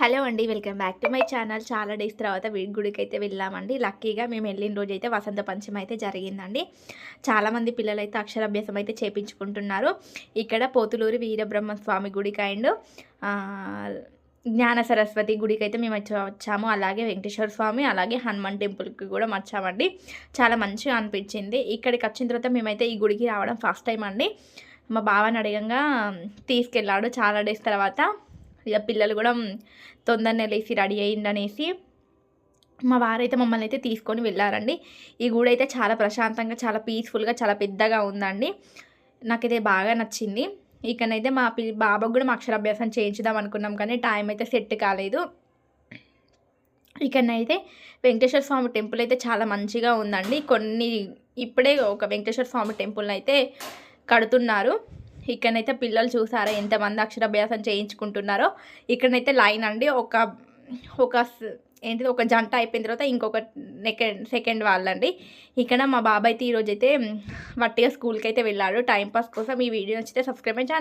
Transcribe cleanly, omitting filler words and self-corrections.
Hello అండి. Welcome back to my channel. చాలా days తర్వాత గుడికైతే వెళ్ళామండి. లక్కీగా మేము వెళ్ళిన రోజైతే వసంత పంచమి అయితే జరిగిందండి. చాలామంది పిల్లలైతే అక్షరాభ్యాసం అయితే చేపించుకుంటున్నారు. ఇక్కడ పోతులూరి వీరబ్రహ్మ స్వామి గుడికి అండ్ జ్ఞాన సరస్వతి గుడికైతే మేము వచ్చాము. అలాగే వెంకటేశ్వర స్వామి, అలాగే హనుమాన్ టెంపుల్కి కూడా వచ్చామండి. చాలా మంచిగా అనిపించింది. ఇక్కడికి వచ్చిన తర్వాత మేమైతే ఈ గుడికి రావడం ఫస్ట్ టైం అండి. మా బావని అడగంగా తీసుకెళ్ళాడు చాలా డేస్ తర్వాత. ఇక పిల్లలు కూడా తొందరనే లేసి రెడీ అయ్యిందనేసి మా వారైతే మమ్మల్ని అయితే తీసుకొని వెళ్ళారండి. ఈ గుడి అయితే చాలా ప్రశాంతంగా, చాలా పీస్ఫుల్గా, చాలా పెద్దగా ఉందండి. నాకైతే బాగా నచ్చింది. ఇకనైతే మా బాబాకు కూడా మా అక్షరాభ్యాసం చేయించుదాం అనుకున్నాం, కానీ టైం అయితే సెట్ కాలేదు. ఇకనైతే వెంకటేశ్వర స్వామి టెంపుల్ అయితే చాలా మంచిగా ఉందండి. ఇప్పుడే ఒక వెంకటేశ్వర స్వామి టెంపుల్ని అయితే కడుతున్నారు. ఇక్కడనైతే పిల్లలు చూసారా ఎంతమంది అక్షరాభ్యాసం చేయించుకుంటున్నారో. ఇక్కడనైతే లైన్ అండి. ఒక జంట అయిపోయిన తర్వాత ఇంకొక సెకండ్ వాళ్ళండి. ఇక్కడ మా బాబాయ్ అయితే ఈరోజైతే వట్టిగా స్కూల్కి అయితే వెళ్ళాడు టైంపాస్ కోసం. ఈ వీడియో నచ్చితే సబ్స్క్రైబ్ చేయండి.